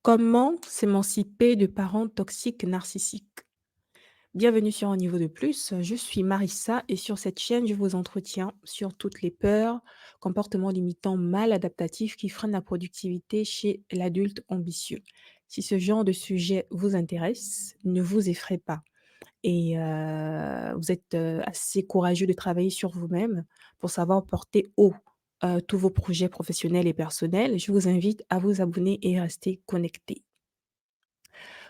Comment s'émanciper de parents toxiques narcissiques? Bienvenue sur Un niveau de plus, je suis Marissa et sur cette chaîne, je vous entretiens sur toutes les peurs, comportements limitants mal adaptatifs qui freinent la productivité chez l'adulte ambitieux. Si ce genre de sujet vous intéresse, ne vous effrayez pas et vous êtes, assez courageux de travailler sur vous-même pour savoir porter haut, tous vos projets professionnels et personnels. Je vous invite à vous abonner et rester connectés.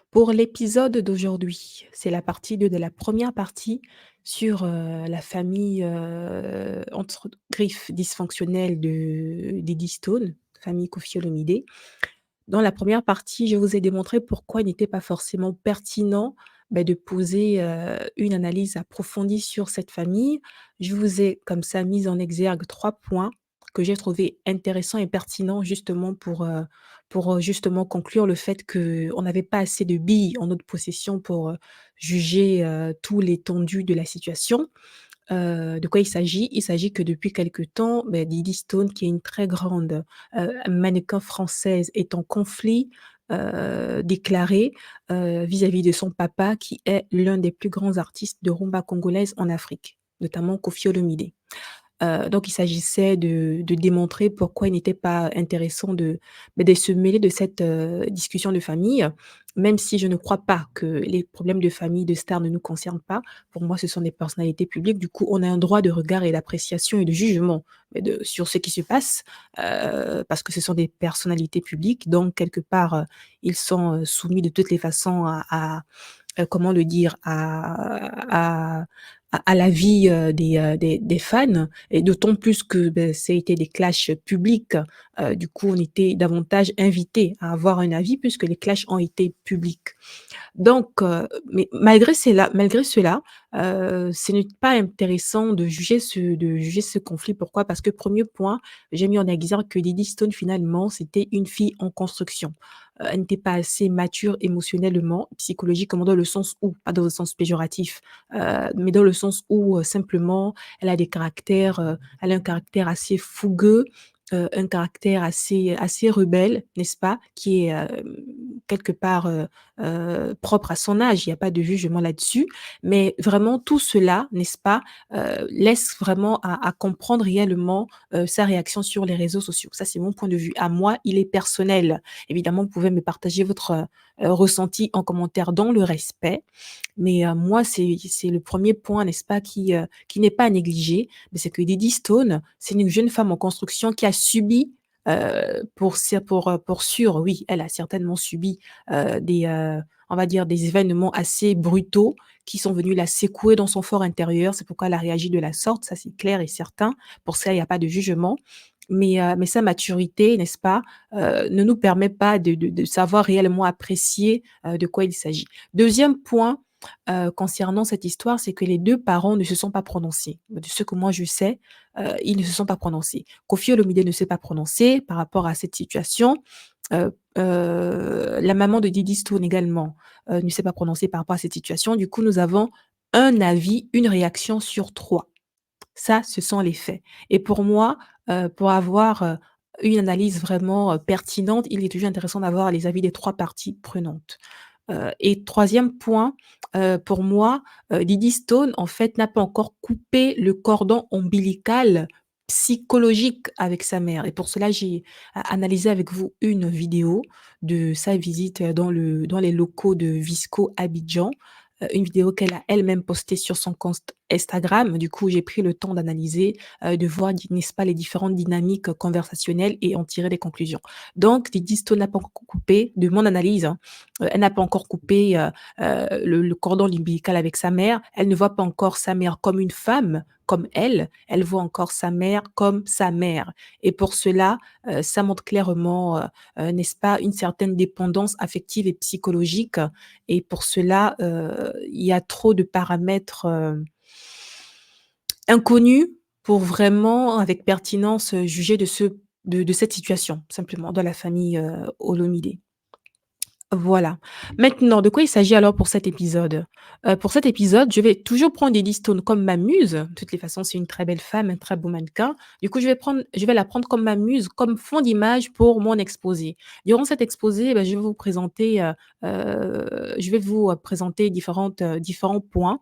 Pour l'épisode d'aujourd'hui, c'est la partie 2 de la première partie sur, la famille, entre griffes dysfonctionnelle d'Eddie Stone, famille Koffi Olomidé. Dans la première partie, je vous ai démontré pourquoi il n'était pas forcément pertinent, de poser, une analyse approfondie sur cette famille. Je vous ai comme ça mis en exergue 3 points que j'ai trouvé intéressants et pertinents justement pour justement conclure le fait qu'on n'avait pas assez de billes en notre possession pour, juger, tout l'étendue de la situation. De quoi il s'agit? Il s'agit que depuis quelque temps, Diddy Stone, qui est une très grande, mannequin française, est en conflit, déclaré, vis-à-vis de son papa qui est l'un des plus grands artistes de rumba congolaise en Afrique, notamment Koffi Olomidé. Donc il s'agissait de démontrer pourquoi il n'était pas intéressant de se mêler de cette, discussion de famille, même si je ne crois pas que les problèmes de famille de stars ne nous concernent pas. Pour moi, ce sont des personnalités publiques. Du coup, on a un droit de regard et d'appréciation et de jugement, sur ce qui se passe, parce que ce sont des personnalités publiques. Donc quelque part, ils sont, soumis de toutes les façons comment le dire? À l'avis, des fans et d'autant plus que, ça a été des clashs publics. Du coup, on était davantage invités à avoir un avis puisque les clashs ont été publics. Donc mais malgré cela, ce n'est pas intéressant de juger ce conflit. Pourquoi? Parce que premier point, j'ai mis en exergue que Diddy Stone finalement, c'était une fille en construction. Elle n'était pas assez mature émotionnellement, psychologiquement dans le sens où pas dans le sens péjoratif, mais dans le sens où, simplement elle a un caractère assez fougueux, un caractère assez rebelle, n'est-ce pas? Qui est, quelque part, propre à son âge, il y a pas de jugement là-dessus. Mais vraiment tout cela, n'est-ce pas, laisse vraiment à comprendre réellement, sa réaction sur les réseaux sociaux. Ça, c'est mon point de vue. À moi, il est personnel. Évidemment, vous pouvez me partager votre, ressenti en commentaire dans le respect. Mais, moi, c'est le premier point, n'est-ce pas, qui n'est pas à négliger. Mais c'est que Diddy Stone, c'est une jeune femme en construction qui a subi, pour sûr, oui, elle a certainement subi, on va dire des événements assez brutaux qui sont venus la secouer dans son fort intérieur. C'est pourquoi elle a réagi de la sorte, ça c'est clair et certain. Pour ça, il y a pas de jugement. Mais sa maturité, n'est-ce pas, ne nous permet pas de savoir réellement apprécier, de quoi il s'agit. Deuxième point, concernant cette histoire, c'est que les 2 parents ne se sont pas prononcés. De ce que moi je sais, ils ne se sont pas prononcés. Koffi Olomidé ne s'est pas prononcé par rapport à cette situation. La maman de Diddy Stone également, ne s'est pas prononcée par rapport à cette situation. Du coup, nous avons un avis, une réaction sur 3. Ça, ce sont les faits et pour moi, pour avoir, une analyse vraiment, pertinente, il est toujours intéressant d'avoir les avis des 3 parties prenantes. Et troisième point, pour moi, Diddy Stone, en fait, n'a pas encore coupé le cordon ombilical psychologique avec sa mère et pour cela, j'ai analysé avec vous une vidéo de sa visite, dans les locaux de Visco Abidjan, une vidéo qu'elle a elle-même postée sur son compte Instagram. Du coup, j'ai pris le temps d'analyser, de voir, n'est-ce pas, les différentes dynamiques, conversationnelles et en tirer des conclusions. Donc Diddy Stone n'a pas encore coupé, de mon analyse, hein, elle n'a pas encore coupé, le cordon ombilical avec sa mère. Elle ne voit pas encore sa mère comme une femme, comme elle voit encore sa mère comme sa mère et pour cela, ça montre clairement, n'est-ce pas, une certaine dépendance affective et psychologique et pour cela, il y a trop de paramètres, inconnus pour vraiment, avec pertinence, juger de cette situation, simplement, dans la famille, Olomidé. Voilà. Maintenant, de quoi il s'agit alors pour cet épisode? Pour cet épisode, je vais toujours prendre Edith Stone comme ma muse. De toutes les façons, c'est une très belle femme, un très beau mannequin. Du coup, je vais la prendre comme ma muse, comme fond d'image pour mon exposé. Durant cet exposé, bah, je vais vous, présenter différents points,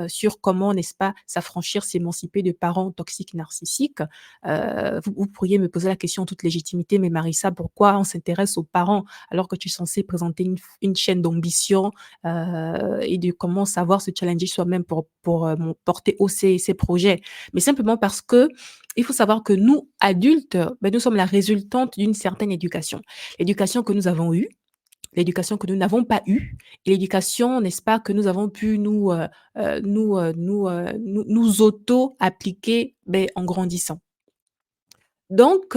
sur comment, n'est-ce pas, s'affranchir, s'émanciper de parents toxiques narcissiques. Vous pourriez me poser la question en toute légitimité: «Mais Marissa, pourquoi on s'intéresse aux parents alors que tu es censé présenter une chaîne d'ambition, et de comment savoir se challenger soi-même pour porter haut ses projets. Mais simplement parce que il faut savoir que nous, adultes, ben, nous sommes la résultante d'une certaine éducation. L'éducation que nous avons eue, l'éducation que nous n'avons pas eue et l'éducation, n'est-ce pas, que nous avons pu nous auto-appliquer, beh, en grandissant. Donc,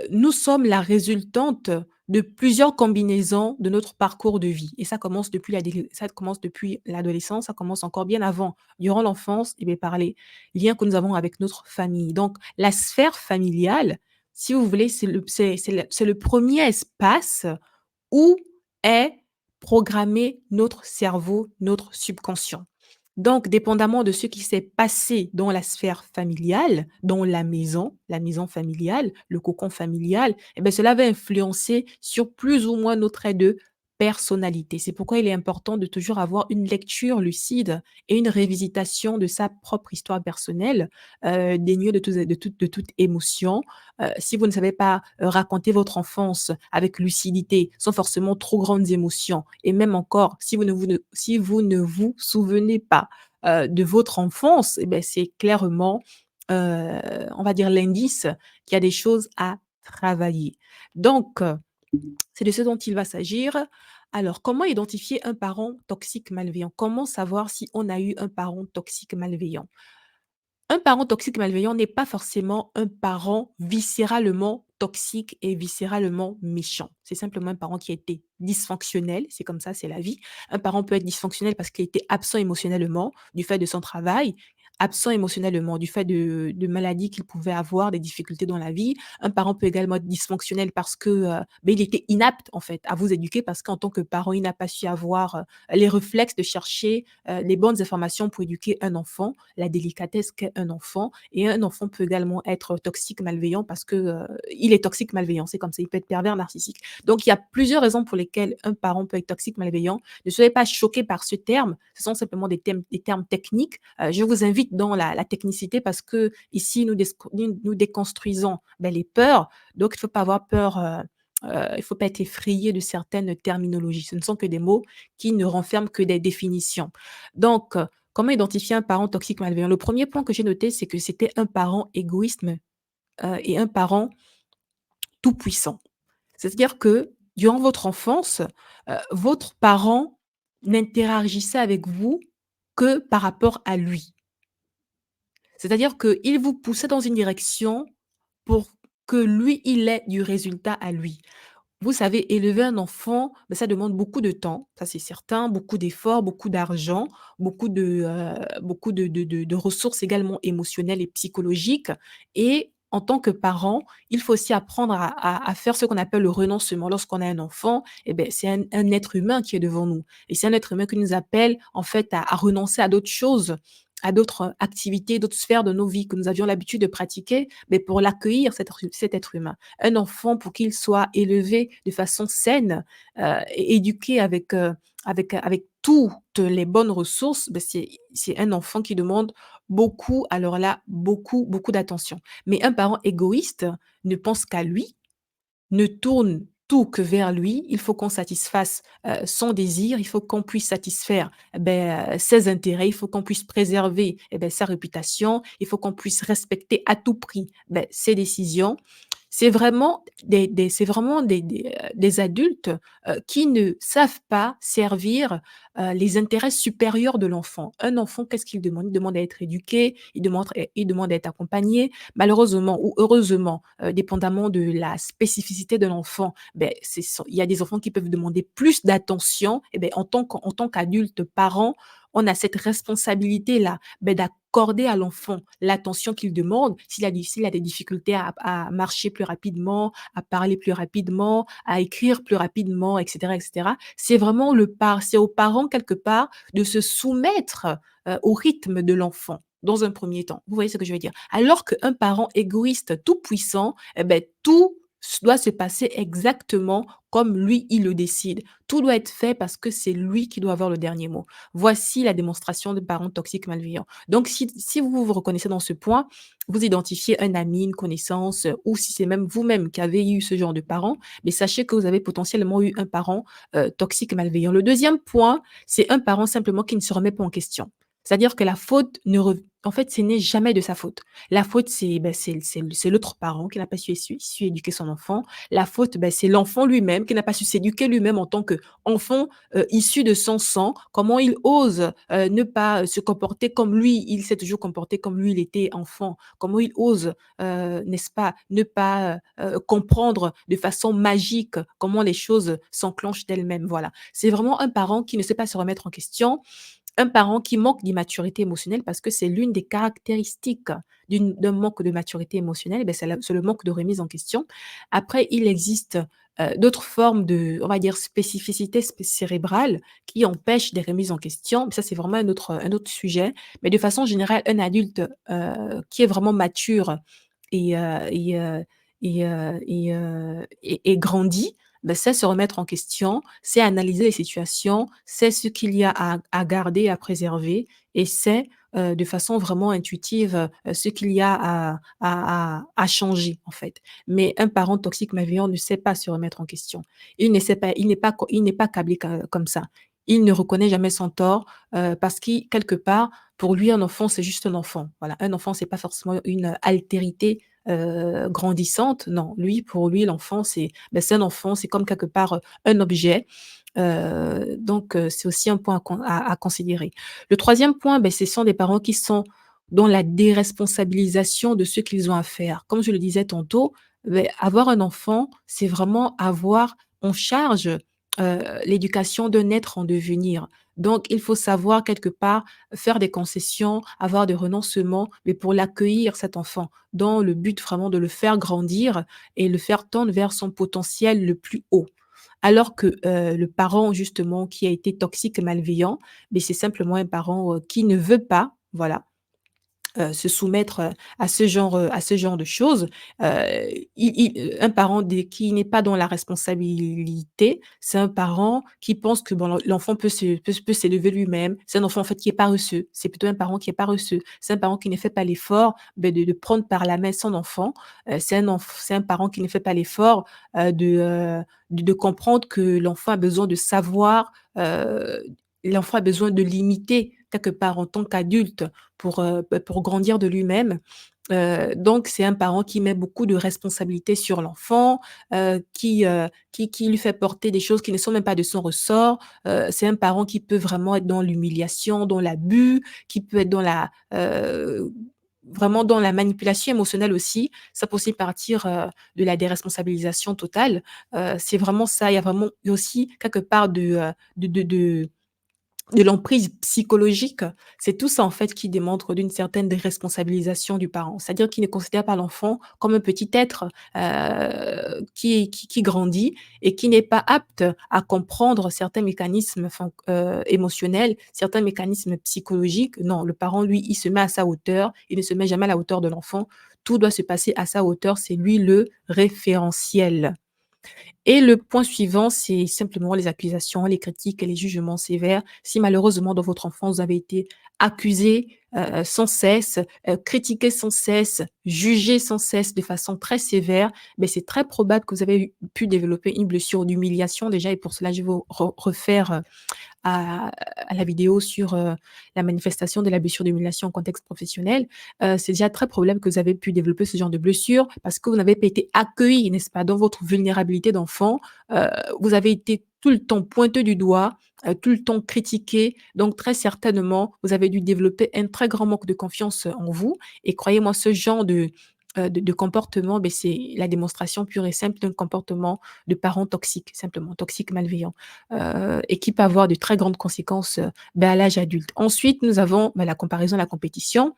nous sommes la résultante de plusieurs combinaisons de notre parcours de vie et ça commence depuis l'adolescence, ça commence encore bien avant, durant l'enfance et bien par les liens que nous avons avec notre famille. Donc la sphère familiale, si vous voulez, c'est le 1er espace où est programmé notre cerveau, notre subconscient. Donc, dépendamment de ce qui s'est passé dans la sphère familiale, dans la maison familiale, le cocon familial, eh beh, cela va influencer sur plus ou moins nos traits de personnalité. C'est pourquoi il est important de toujours avoir une lecture lucide et une révisitation de sa propre histoire personnelle, dénuée de toute émotion. Si vous ne savez pas, raconter votre enfance avec lucidité, sans forcément trop grandes émotions et même encore si vous ne vous souvenez pas, de votre enfance, et beh, c'est clairement, on va dire l'indice qu'il y a des choses à travailler. Donc, c'est de ce dont il va s'agir. Alors, comment identifier un parent toxique malveillant? Comment savoir si on a eu un parent toxique malveillant? Un parent toxique malveillant n'est pas forcément un parent viscéralement toxique et viscéralement méchant. C'est simplement un parent qui a été dysfonctionnel, c'est comme ça, c'est la vie. Un parent peut être dysfonctionnel parce qu'il était absent émotionnellement du fait de son travail, absent émotionnellement du fait de maladies qu'il pouvait avoir, des difficultés dans la vie. Un parent peut également être dysfonctionnel parce que, il était inapte en fait à vous éduquer parce qu'en tant que parent, il n'a pas su avoir, les réflexes de chercher, les bonnes informations pour éduquer un enfant, la délicatesse qu'est un enfant. Et un enfant peut également être toxique, malveillant parce que, il est toxique, malveillant, c'est comme ça, il peut être pervers, narcissique. Donc il y a plusieurs raisons pour lesquelles un parent peut être toxique, malveillant. Ne soyez pas choqués par ce terme, ce sont simplement des termes techniques. Je vous invite dans la technicité parce que ici nous déconstruisons, les peurs, donc il ne faut pas avoir peur, il ne faut pas être effrayé de certaines terminologies. Ce ne sont que des mots qui ne renferment que des définitions. Donc, comment identifier un parent toxique malveillant? Le premier point que j'ai noté, c'est que c'était un parent égoïste, et un parent tout puissant. C'est-à-dire que durant votre enfance, votre parent n'interagissait avec vous que par rapport à lui. C'est-à-dire qu'il vous poussait dans une direction pour que lui, il ait du résultat à lui. Vous savez, élever un enfant, ça demande beaucoup de temps, ça c'est certain, beaucoup d'efforts, beaucoup d'argent, beaucoup de ressources également émotionnelles et psychologiques. Et en tant que parent, il faut aussi apprendre à faire ce qu'on appelle le renoncement. Lorsqu'on a un enfant, c'est un être humain qui est devant nous. Et c'est un être humain qui nous appelle en fait à renoncer à d'autres choses, à d'autres activités, d'autres sphères de nos vies que nous avions l'habitude de pratiquer, mais pour l'accueillir, cet être humain. Un enfant, pour qu'il soit élevé de façon saine, et éduqué avec toutes les bonnes ressources, c'est un enfant qui demande beaucoup, alors là, beaucoup, beaucoup d'attention. Mais un parent égoïste ne pense qu'à lui, ne tourne tout que vers lui. Il faut qu'on satisfasse, son désir, il faut qu'on puisse satisfaire, ses intérêts, il faut qu'on puisse préserver, sa réputation, il faut qu'on puisse respecter à tout prix, ses décisions. C'est vraiment des adultes, qui ne savent pas servir, les intérêts supérieurs de l'enfant. Un enfant, qu'est-ce qu'il demande? Il demande à être éduqué, il demande à être accompagné. Malheureusement ou heureusement, dépendamment de la spécificité de l'enfant, il y a des enfants qui peuvent demander plus d'attention. En tant qu'adulte parent, on a cette responsabilité-là, d'accorder à l'enfant l'attention qu'il demande. S'il a des difficultés à marcher plus rapidement, à parler plus rapidement, à écrire plus rapidement, et cetera. C'est aux parents quelque part de se soumettre, au rythme de l'enfant, dans un premier temps. Vous voyez ce que je veux dire? Alors qu'un parent égoïste tout puissant, tout doit se passer exactement comme lui, il le décide. Tout doit être fait parce que c'est lui qui doit avoir le dernier mot. Voici la démonstration de parents toxiques malveillants. Donc si vous vous reconnaissez dans ce point, vous identifiez un ami, une connaissance, ou si c'est même vous-même qui avez eu ce genre de parents, mais sachez que vous avez potentiellement eu un parent, toxique et malveillant. Le deuxième point, c'est un parent simplement qui ne se remet pas en question. C'est-à-dire que la faute ne rev en fait, ce n'est jamais de sa faute. La faute, c'est l'autre parent qui n'a pas su éduquer son enfant. La faute, c'est l'enfant lui-même qui n'a pas su s'éduquer lui-même en tant qu'enfant, issu de son sang. Comment il ose, ne pas, se comporter comme lui, il s'est toujours comporté comme lui, il était enfant. Comment il ose, n'est-ce pas, ne pas, comprendre de façon magique comment les choses s'enclenchent d'elles-mêmes, voilà. C'est vraiment un parent qui ne sait pas se remettre en question, un parent qui manque d'immaturité émotionnelle parce que c'est l'une des caractéristiques d'un manque de maturité émotionnelle, c'est le manque de remise en question. Après, il existe, d'autres formes de, on va dire, spécificité cérébrale qui empêchent des remises en question. Ça, c'est vraiment un autre sujet. Mais de façon générale, un adulte, qui est vraiment mature et heu et heu et grandi, sait se remettre en question, sait analyser les situations, sait ce qu'il y a à garder, à préserver et sait, de façon vraiment intuitive, ce qu'il y a à changer, en fait. Mais un parent toxique malveillant ne sait pas se remettre en question. Il ne sait pas il n'est pas câblé comme ça. Il ne reconnaît jamais son tort, parce qu'il quelque part, pour lui, un enfant, c'est juste un enfant. Voilà, un enfant, c'est pas forcément une altérité, grandissante. Non, pour lui, l'enfant, c'est un enfant, c'est comme quelque part, un objet. C'est aussi un point à considérer. Le troisième point, ce sont des parents qui sont dans la déresponsabilisation de ce qu'ils ont à faire. Comme je le disais tantôt, avoir un enfant, c'est vraiment avoir en charge, l'éducation d'un être en devenir. Donc il faut savoir quelque part faire des concessions, avoir des renoncements, mais pour l'accueillir cet enfant, dans le but vraiment de le faire grandir et le faire tendre vers son potentiel le plus haut. Alors que, le parent justement qui a été toxique et malveillant, mais c'est simplement un parent, qui ne veut pas, voilà, se soumettre, à ce genre de choses. Un parent qui n'est pas dans la responsabilité, c'est un parent qui pense que bon, l'enfant peut s'élever lui-même. C'est un enfant en fait qui est paresseux. C'est plutôt un parent qui est paresseux. C'est un parent qui ne fait pas l'effort, de prendre par la main son enfant. C'est un parent qui ne fait pas l'effort, de comprendre que l'enfant a besoin de savoir, l'enfant a besoin de limiter quelque part en tant qu'adulte pour grandir de lui-même. Donc c'est un parent qui met beaucoup de responsabilités sur l'enfant, qui lui fait porter des choses qui ne sont même pas de son ressort. C'est un parent qui peut vraiment être dans l'humiliation, dans l'abus, qui peut être vraiment dans la manipulation émotionnelle aussi. Ça peut aussi partir, de la déresponsabilisation totale. C'est vraiment ça. Il y a aussi quelque part de l'emprise psychologique, c'est tout ça en fait qui démontre d'une certaine déresponsabilisation du parent. C'est-à-dire qu'il ne considère pas l'enfant comme un petit être, qui grandit et qui n'est pas apte à comprendre certains mécanismes émotionnels, certains mécanismes psychologiques. Non, le parent lui, il se met à sa hauteur, il ne se met jamais à la hauteur de l'enfant. Tout doit se passer à sa hauteur, c'est lui le référentiel. Et le point suivant, c'est simplement les accusations, les critiques et les jugements sévères. Si malheureusement dans votre enfance, vous avez été accusé, sans cesse, critiqué sans cesse, jugé sans cesse de façon très sévère, c'est très probable que vous avez pu développer une blessure d'humiliation déjà et pour cela je vais vous refaire, à la vidéo sur, la manifestation de la blessure d'humiliation en contexte professionnel. C'est déjà très probable que vous avez pu développer ce genre de blessure parce que vous n'avez pas été accueilli, n'est-ce pas, dans votre vulnérabilité d'enfant. Heu, Vous avez été tout le temps pointé du doigt, tout le temps critiqué, donc très certainement, vous avez dû développer un très grand manque de confiance en vous et croyez-moi, ce genre de comportement, beh, c'est la démonstration pure et simple d'un comportement de parents toxiques, simplement, toxiques, malveillants, et qui peut avoir de très grandes conséquences, à l'âge adulte. Ensuite, nous avons, la comparaison, la compétition.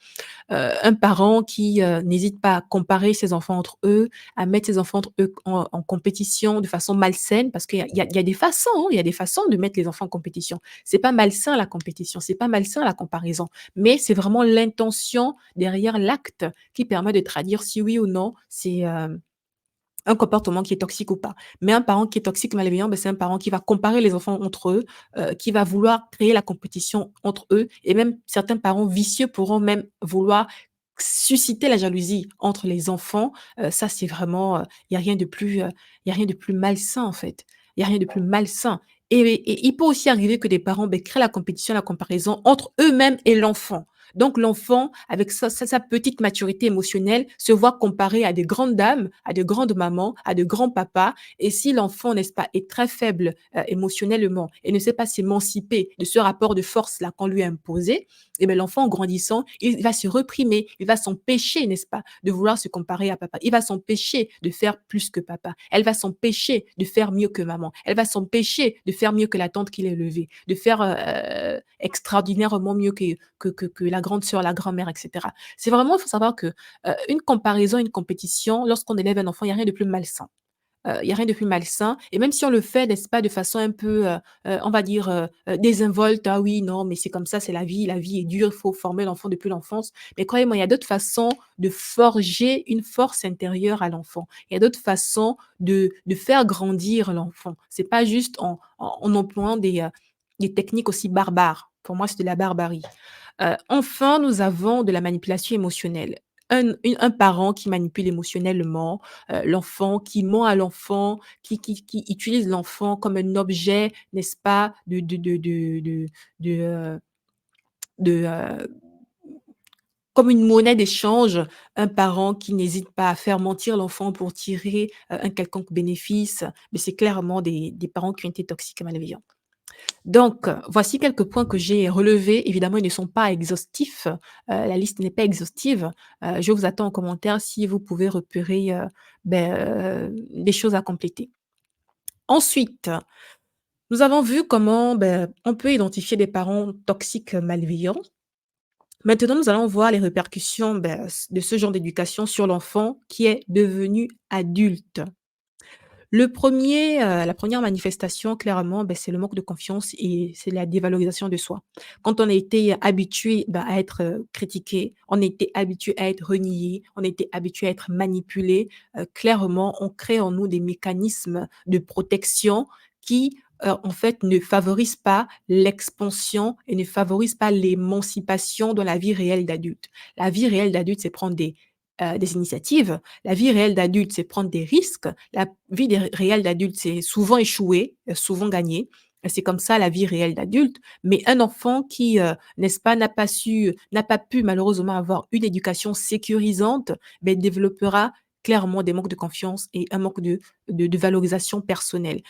Un parent qui, n'hésite pas à comparer ses enfants entre eux, à mettre ses enfants entre eux en compétition de façon malsaine parce qu'il y a des façons, hein, il y a des façons de mettre les enfants en compétition. C'est pas malsain la compétition, c'est pas malsain la comparaison, mais c'est vraiment l'intention derrière l'acte qui permet de traduire si oui ou non c'est, un comportement qui est toxique ou pas. Mais un parent qui est toxique, malveillant, c'est un parent qui va comparer les enfants entre eux, qui va vouloir créer la compétition entre eux et même certains parents vicieux pourront même vouloir susciter la jalousie entre les enfants. Ça, c'est vraiment, il y a rien de plus, il y a rien de plus malsain, en fait. Il y a rien de plus malsain et il peut aussi arriver que des parents, créent la compétition, la comparaison entre eux-mêmes et l'enfant. Donc l'enfant, avec sa petite maturité émotionnelle, se voit comparé à des grandes dames, à de grandes mamans, à de grands papas. Et si l'enfant, n'est-ce pas, est très faible émotionnellement et ne sait pas s'émanciper de ce rapport de force-là qu'on lui a imposé, eh bien l'enfant, en grandissant, il va se reprimer, il va s'empêcher, n'est-ce pas, de vouloir se comparer à papa. Il va s'empêcher de faire plus que papa. Elle va s'empêcher de faire mieux que maman. Elle va s'empêcher de faire mieux que la tante qui l'a élevée, de faire extraordinairement mieux que la grande sœur, la grand-mère, et cetera. C'est vraiment, il faut savoir que, une comparaison, une compétition, lorsqu'on élève un enfant, il y a rien de plus malsain. Il y a rien de plus malsain et même si on le fait, n'est-ce pas, de façon un peu, on va dire, désinvolte: «Ah oui, non, mais c'est comme ça, c'est la vie est dure, il faut former l'enfant depuis l'enfance». Mais croyez-moi, il y a d'autres façons de forger une force intérieure à l'enfant. Il y a d'autres façons de faire grandir l'enfant. C'est pas juste en employant des techniques aussi barbares. Pour moi, c'est de la barbarie. Enfin, nous avons de la manipulation émotionnelle. Un parent qui manipule émotionnellement, l'enfant, qui ment à l'enfant, qui utilise l'enfant comme un objet, n'est-ce pas, de, de, comme une monnaie d'échange. Un parent qui n'hésite pas à faire mentir l'enfant pour tirer, un quelconque bénéfice, mais c'est clairement des parents qui ont été toxiques et malveillants. Donc, voici quelques points que j'ai relevés. Évidemment, ils ne sont pas exhaustifs, la liste n'est pas exhaustive. Je vous attends en commentaire si vous pouvez repérer, des choses à compléter. Ensuite, nous avons vu comment, on peut identifier des parents toxiques, malveillants. Maintenant, nous allons voir les répercussions, de ce genre d'éducation sur l'enfant qui est devenu adulte. La première manifestation clairement, c'est le manque de confiance et c'est la dévalorisation de soi. Quand on a été habitué, à être, critiqué, on a été habitué à être renié, on a été habitué à être manipulé, clairement, on crée en nous des mécanismes de protection qui, en fait, ne favorisent pas l'expansion et ne favorisent pas l'émancipation dans la vie réelle d'adulte. La vie réelle d'adulte, c'est prendre des initiatives. La vie réelle d'adulte, c'est prendre des risques. La vie réelle d'adulte, c'est souvent échouer, souvent gagner. C'est comme ça la vie réelle d'adulte. Mais un enfant qui, n'est-ce pas, n'a pas pu malheureusement avoir une éducation sécurisante, développera clairement des manques de confiance et un manque de valorisation personnelle.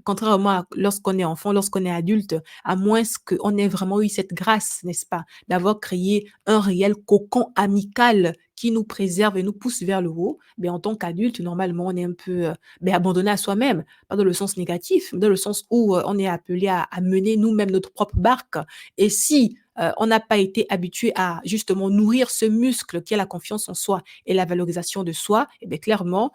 Contrairement à lorsqu'on est enfant, lorsqu'on est adulte, à moins qu'on ait vraiment eu cette grâce, n'est-ce pas, d'avoir créé un réel cocon amical qui nous préserve et nous pousse vers le haut, mais en tant qu'adulte, normalement, on est un peu, abandonné à soi-même. Pas dans le sens négatif, mais dans le sens où, on est appelé à mener nous-mêmes notre propre barque et si, on n'a pas été habitué à justement nourrir ce muscle qui est la confiance en soi et la valorisation de soi et clairement,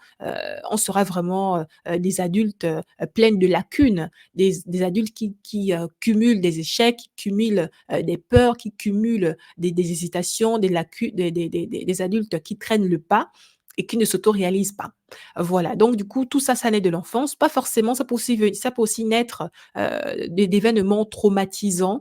on sera vraiment, des adultes, pleines de lacunes, des adultes qui cumulent des échecs, qui cumulent, des peurs, qui cumulent des hésitations, des adultes qui traînent le pas et qui ne s'auto-réalisent pas. Voilà, donc du coup, tout ça, ça naît de l'enfance. Pas forcément, ça peut aussi naître, d'événements traumatisants,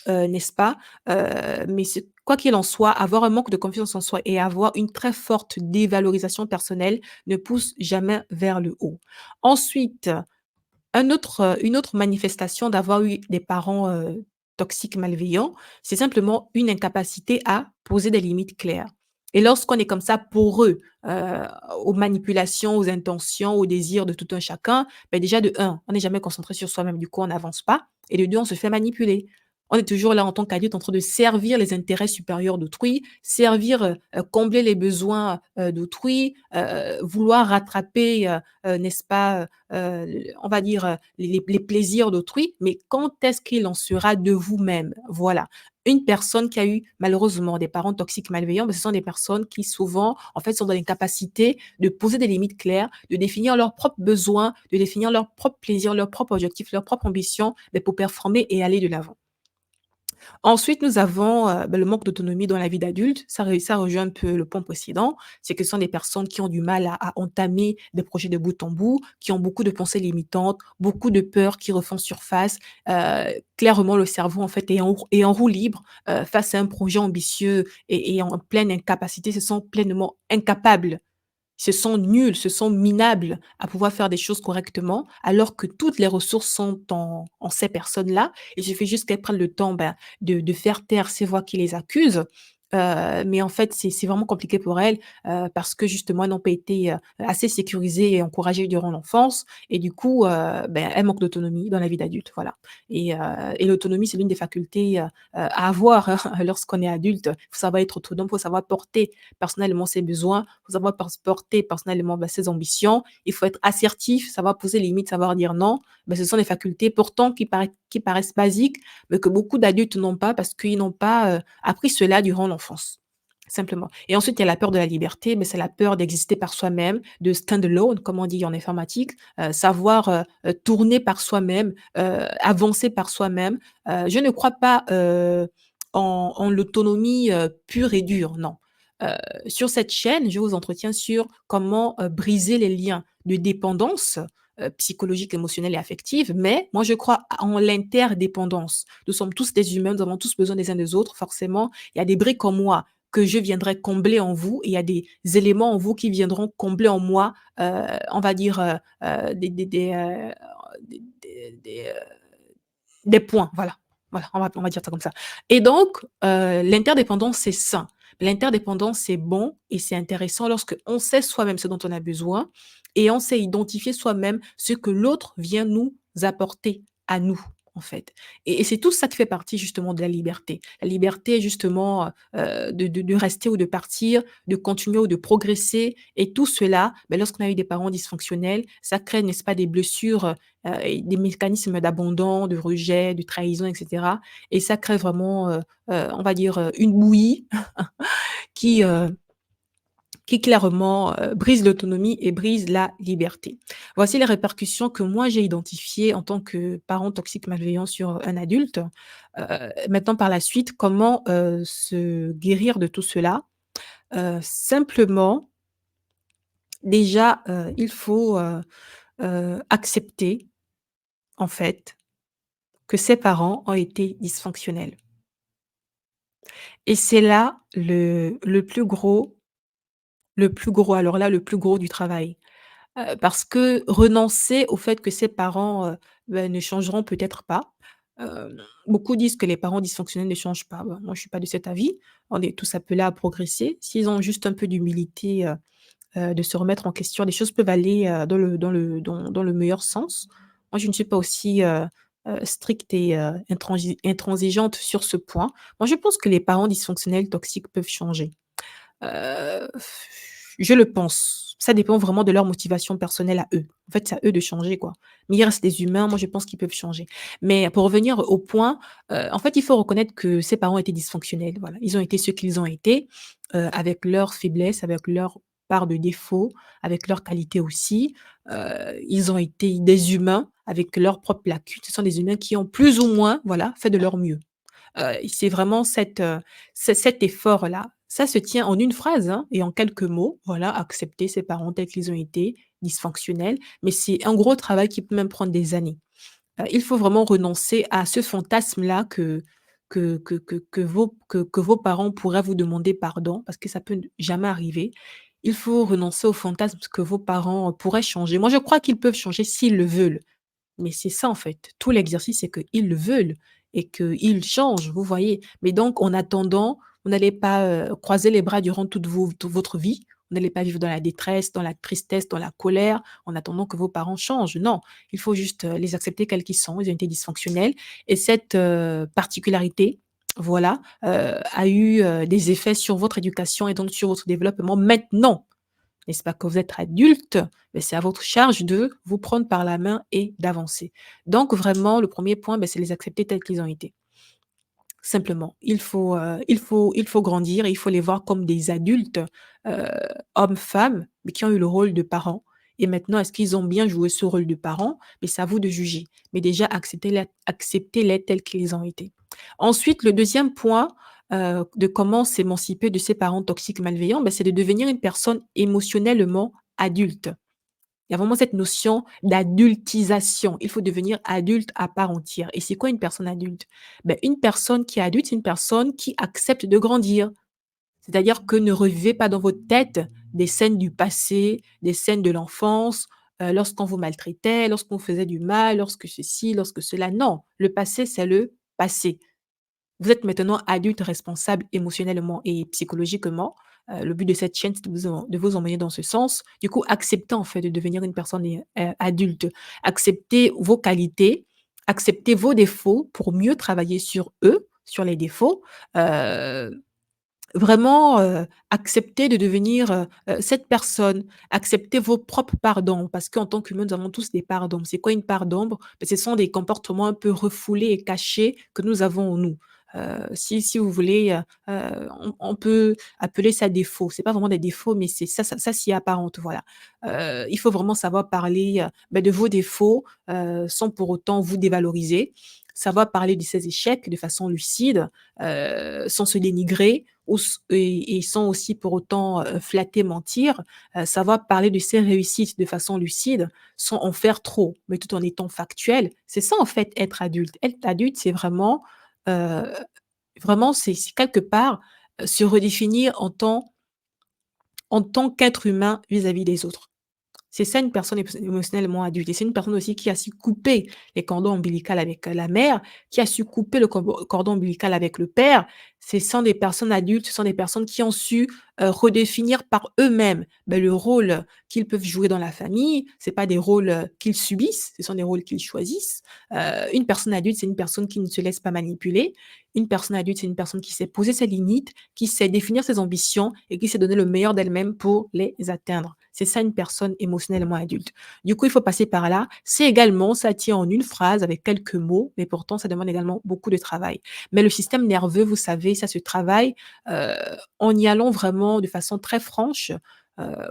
n'est-ce pas? Mais c'est quoi qu'il en soit, avoir un manque de confiance en soi et avoir une très forte dévalorisation personnelle ne pousse jamais vers le haut. Ensuite, une autre manifestation d'avoir eu des parents, toxiques, malveillants, c'est simplement une incapacité à poser des limites claires. Et lorsqu'on est comme ça poreux, aux manipulations, aux intentions, aux désirs de tout un chacun, déjà de un, on n'est jamais concentré sur soi-même, du coup on n'avance pas et de 2, on se fait manipuler. On est toujours là en tant qu'adulte en train de servir les intérêts supérieurs d'autrui, servir, combler les besoins, d'autrui, vouloir rattraper, n'est-ce pas, on va dire, les plaisirs d'autrui, mais quand est-ce qu'il en sera de vous-même? Voilà. Une personne qui a eu malheureusement des parents toxiques malveillants, ce sont des personnes qui souvent, en fait, sont dans l'incapacité de poser des limites claires, de définir leurs propres besoins, de définir leurs propres plaisirs, leurs propres objectifs, leurs propres ambitions, mais pour performer et aller de l'avant. Ensuite, nous avons, le manque d'autonomie dans la vie d'adulte. Ça rejoint un peu le point précédent. C'est que ce sont des personnes qui ont du mal à entamer des projets de bout en bout, qui ont beaucoup de pensées limitantes, beaucoup de peurs qui refont surface. Clairement, le cerveau, en fait, est en roue libre, face à un projet ambitieux et en pleine incapacité, se sent pleinement incapables, se sont nuls, se sont minables à pouvoir faire des choses correctement, alors que toutes les ressources sont en ces personnes-là. Il suffit juste qu'elles prennent le temps, ben, de faire taire ces voix qui les accusent. Mais en fait, c'est vraiment compliqué pour elles, parce que justement, elles n'ont pas été, assez sécurisées et encouragées durant l'enfance et du coup, ben, elles manquent d'autonomie dans la vie d'adulte, voilà. Et l'autonomie, c'est l'une des facultés, à avoir, hein, lorsqu'on est adulte. Il faut savoir être autonome, il faut savoir porter personnellement ses besoins, il faut savoir porter personnellement, bah, ses ambitions. Il faut être assertif, savoir poser les limites, savoir dire non. Bah, ce sont des facultés pourtant qui paraissent basiques, mais que beaucoup d'adultes n'ont pas parce qu'ils n'ont pas, appris cela durant l'enfance, simplement. Et ensuite, il y a la peur de la liberté, mais c'est la peur d'exister par soi-même, de stand alone, comme on dit en informatique, savoir, tourner par soi-même, avancer par soi-même. Je ne crois pas, en l'autonomie, pure et dure, non. Heu, sur cette chaîne, je vous entretiens sur comment, briser les liens de dépendance, psychologique, émotionnelle et affective, mais moi je crois en l'interdépendance. Nous sommes tous des humains, nous avons tous besoin des uns des autres, forcément. Il y a des briques en moi que je viendrai combler en vous et il y a des éléments en vous qui viendront combler en moi, on va dire, des points, voilà. Voilà, on va dire ça comme ça. Et donc, l'interdépendance, c'est sain. L'interdépendance, c'est bon et c'est intéressant lorsque on sait soi-même ce dont on a besoin et on sait identifier soi-même ce que l'autre vient nous apporter à nous, en fait. Et c'est tout ça qui fait partie justement de la liberté. La liberté justement, de rester ou de partir, de continuer ou de progresser et tout cela, beh, lorsqu'on a eu des parents dysfonctionnels, ça crée, n'est-ce pas, des blessures, et des mécanismes d'abandon, de rejet, de trahison et cetera et ça crée vraiment, on va dire, une bouillie qui, heu, qui clairement, brise l'autonomie et brise la liberté. Voici les répercussions que moi j'ai identifiées en tant que parent toxique malveillant sur un adulte. Maintenant par la suite, comment, se guérir de tout cela? Simplement, déjà, il faut, accepter en fait que ses parents ont été dysfonctionnels. Et c'est là le plus gros, alors là, le plus gros du travail. Parce que renoncer au fait que ses parents, bah, ne changeront peut-être pas. Beaucoup disent que les parents dysfonctionnels ne changent pas. Bah, moi, je suis pas de cet avis. On est tous appelés à progresser. S'ils ont juste un peu d'humilité, de se remettre en question, les choses peuvent aller, dans le meilleur sens. Moi, je ne suis pas aussi, stricte et intransigeante sur ce point. Moi, je pense que les parents dysfonctionnels toxiques peuvent changer. Heu, je le pense. Ça dépend vraiment de leur motivation personnelle à eux. En fait, c'est à eux de changer, quoi. Mais ils restent des humains, moi je pense qu'ils peuvent changer. Mais pour revenir au point, en fait, il faut reconnaître que ces parents étaient dysfonctionnels, voilà. Ils ont été ce qu'ils ont été, avec leurs faiblesses, avec leur part de défauts, avec leurs qualités aussi. Ils ont été des humains avec leurs propres lacunes. Ce sont des humains qui ont plus ou moins, voilà, fait de leur mieux. C'est vraiment cet effort-là. Ça se tient en une phrase, hein, et en quelques mots, voilà, accepter ses parents tels qu'ils ont été, dysfonctionnels, mais c'est un gros travail qui peut même prendre des années. Il faut vraiment renoncer à ce fantasme-là que vos parents pourraient vous demander pardon, parce que ça peut jamais arriver. Il faut renoncer au fantasme que vos parents pourraient changer. Moi, je crois qu'ils peuvent changer s'ils le veulent. Mais c'est ça en fait, tout l'exercice, c'est qu'ils le veulent et qu'ils changent, vous voyez? Mais donc en attendant, vous n'allez pas, croiser les bras durant toute votre vie. n'allez pas vivre dans la détresse, dans la tristesse, dans la colère, en attendant que vos parents changent. Non, il faut juste, les accepter tels qu'ils sont. Ils ont été dysfonctionnels et cette, particularité, voilà, a eu, des effets sur votre éducation et donc sur votre développement. Maintenant, n'est-ce pas, que vous êtes adulte, beh, c'est à votre charge de vous prendre par la main et d'avancer. Donc vraiment, le premier point, beh, c'est les accepter tels qu'ils ont été. Simplement, il faut grandir et il faut les voir comme des adultes, heu, hommes, femmes, mais qui ont eu le rôle de parents et maintenant est-ce qu'ils ont bien joué ce rôle de parents? Mais c'est à vous de juger. Mais déjà acceptez-les tels qu'ils ont été. Ensuite, le deuxième point, de comment s'émanciper de ses parents toxiques malveillants, bah, c'est de devenir une personne émotionnellement adulte. Il y a vraiment cette notion d'adultisation. Il faut devenir adulte à part entière. Et c'est quoi une personne adulte? Ben, une personne qui est adulte, c'est une personne qui accepte de grandir. C'est-à-dire que ne revivez pas dans votre tête des scènes du passé, des scènes de l'enfance, lorsqu'on vous maltraitait, lorsqu'on vous faisait du mal, lorsque ceci, lorsque cela. Non, le passé, c'est le passé. Vous êtes maintenant adulte responsable émotionnellement et psychologiquement. Le but de cette chaîne, c'est de vous emmener dans ce sens. Du coup, acceptez en fait de devenir une personne adulte. Acceptez vos qualités, acceptez vos défauts pour mieux travailler sur eux, sur les défauts. Heu Vraiment, accepter de devenir, cette personne. Accepter vos propres parts d'ombre parce qu'en tant qu'humain, nous avons tous des parts d'ombre. C'est quoi une part d'ombre? Beh, ce sont des comportements un peu refoulés et cachés que nous avons en nous. Si vous voulez, on peut appeler ça défaut. C'est pas vraiment des défauts, mais c'est ça s'y apparente, voilà. Il faut vraiment savoir parler, de vos défauts, sans pour autant vous dévaloriser. Savoir parler de ses échecs de façon lucide, sans se dénigrer ou et sans aussi pour autant, flatter, mentir, savoir parler de ses réussites de façon lucide, sans en faire trop, mais tout en étant factuel. C'est ça en fait être adulte. Être adulte, c'est vraiment, heu, vraiment c'est quelque part, se redéfinir en tant qu'être humain vis-à-vis des autres. C'est ça une personne émotionnellement adulte et c'est une personne aussi qui a su couper les cordons ombilicales avec, la mère, qui a su couper le cordon ombilical avec le père. Ce sont des personnes adultes, ce sont des personnes qui ont su, redéfinir par eux-mêmes, le rôle qu'ils peuvent jouer dans la famille. C'est pas des rôles, qu'ils subissent, ce sont des rôles qu'ils choisissent. Une personne adulte, c'est une personne qui ne se laisse pas manipuler. Une personne adulte, c'est une personne qui sait poser ses limites, qui sait définir ses ambitions et qui sait donner le meilleur d'elle-même pour les atteindre. C'est ça une personne émotionnellement adulte. Du coup, il faut passer par là. C'est également, ça tient en une phrase avec quelques mots, mais pourtant ça demande également beaucoup de travail. Mais le système nerveux, vous savez, ça se travaille, heu, en y allant vraiment de façon très franche.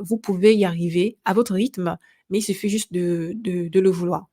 Vous pouvez y arriver à votre rythme, mais il suffit juste de le vouloir.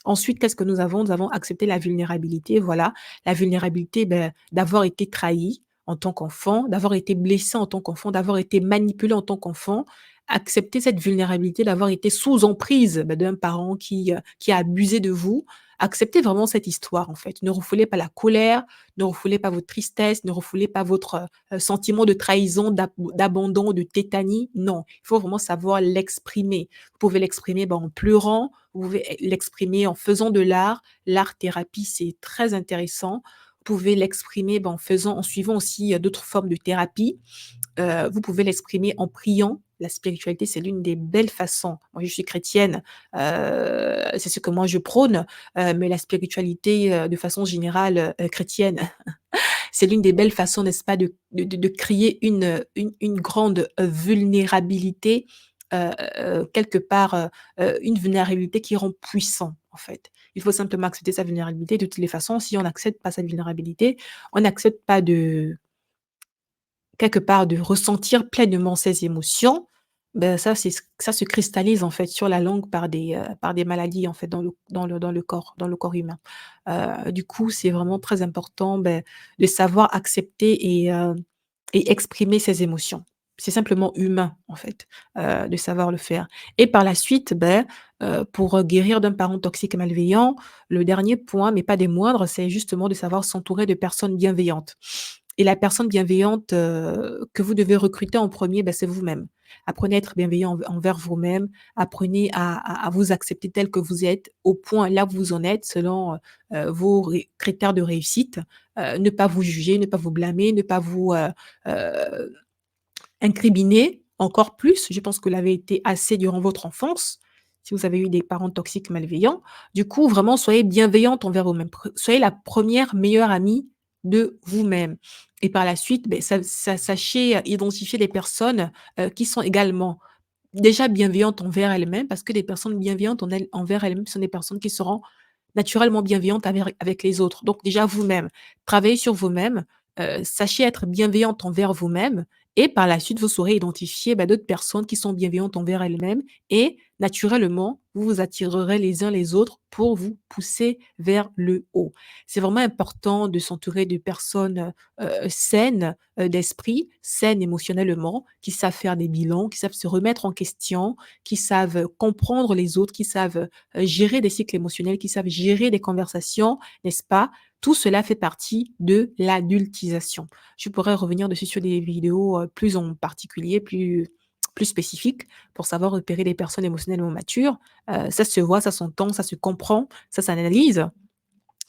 Ensuite, qu'est-ce que nous avons? Nous avons accepté la vulnérabilité, voilà. La vulnérabilité, d'avoir été trahi en tant qu'enfant, d'avoir été blessé en tant qu'enfant, d'avoir été manipulé en tant qu'enfant. Accepter cette vulnérabilité, d'avoir été sous emprise, d'un parent qui a abusé de vous. Acceptez vraiment cette histoire, en fait. Ne refoulez pas la colère, ne refoulez pas votre tristesse, ne refoulez pas votre, sentiment de trahison, d'abandon, de tétanie. Non, il faut vraiment savoir l'exprimer. Vous pouvez l'exprimer, en pleurant, vous pouvez l'exprimer en faisant de l'art. L'art-thérapie, c'est très intéressant. Vous pouvez l'exprimer, en suivant aussi, d'autres formes de thérapie. Vous pouvez l'exprimer en priant. La spiritualité, c'est l'une des belles façons. Moi, je suis chrétienne, c'est ce que moi je prône, mais la spiritualité, de façon générale, chrétienne, c'est l'une des belles façons, n'est-ce pas, de créer une grande, vulnérabilité, quelque part, une vulnérabilité qui rend puissant, en fait. Il faut simplement accepter sa vulnérabilité. De toutes les façons, si on n'accepte pas sa vulnérabilité, on n'accepte pas de quelque part, de ressentir pleinement ses émotions, ça se cristallise, en fait, sur la langue par des maladies, en fait, dans le corps humain. Du coup, c'est vraiment très important, de savoir accepter et exprimer ses émotions. C'est simplement humain, en fait, de savoir le faire et par la suite, pour, guérir d'un parent toxique et malveillant, le dernier point, mais pas des moindres, c'est justement de savoir s'entourer de personnes bienveillantes et la personne bienveillante, que vous devez recruter en premier, c'est vous-même. Apprenez à être bienveillant envers vous-même, apprenez à vous accepter tel que vous êtes, au point là où vous en êtes selon, vos critères de réussite. Ne pas vous juger, ne pas vous blâmer, ne pas vous, heu, incriminer, encore plus. Je pense que vous l'avez été assez durant votre enfance, si vous avez eu des parents toxiques malveillants. Du coup, vraiment, soyez bienveillante envers vous-même. Soyez la première meilleure amie de vous-même. Et par la suite, beh, sachez identifier les personnes qui sont également déjà bienveillantes envers elles-mêmes, parce que les personnes bienveillantes envers elles-mêmes sont des personnes qui seront naturellement bienveillante avec les autres. Donc déjà vous-même, travaillez sur vous-même, sachez être bienveillante envers vous-même et par la suite, vous saurez identifier, bah, d'autres personnes qui sont bienveillantes envers elles-mêmes et naturellement, vous vous attirerez les uns les autres pour vous pousser vers le haut. C'est vraiment important de s'entourer de personnes, saines, d'esprit, saines émotionnellement, qui savent faire des bilans, qui savent se remettre en question, qui savent comprendre les autres, qui savent gérer des cycles émotionnels, qui savent gérer des conversations, n'est-ce pas? Tout cela fait partie de l'adultisation. Je pourrais revenir dessus sur des vidéos, plus en particulier, plus spécifiques pour savoir repérer les personnes émotionnellement matures. Ça se voit, ça s'entend, ça se comprend, ça s'analyse.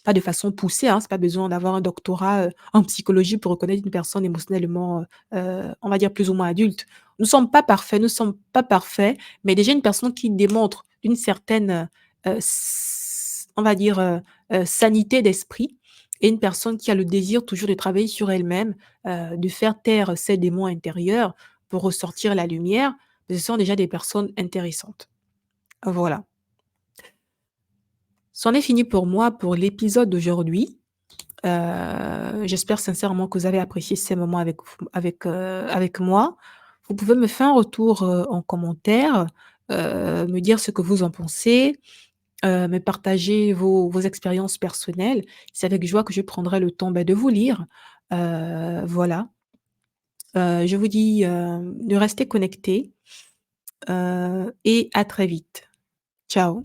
Pas de façon poussée, hein, c'est pas besoin d'avoir un doctorat, en psychologie pour reconnaître une personne émotionnellement, on va dire plus ou moins adulte. Nous sommes pas parfaits, mais déjà une personne qui démontre une certaine, s on va dire, sanité d'esprit et une personne qui a le désir toujours de travailler sur elle-même, de faire taire ses démons intérieurs pour ressortir la lumière, ce sont déjà des personnes intéressantes. Voilà. C'en est fini pour moi pour l'épisode d'aujourd'hui. J'espère sincèrement que vous avez apprécié ces moments avec moi. Vous pouvez me faire un retour, en commentaire, me dire ce que vous en pensez, me partager vos expériences personnelles. C'est avec joie que je prendrai le temps, bah, de vous lire. Voilà, je vous dis, de rester connectés, et à très vite. Ciao.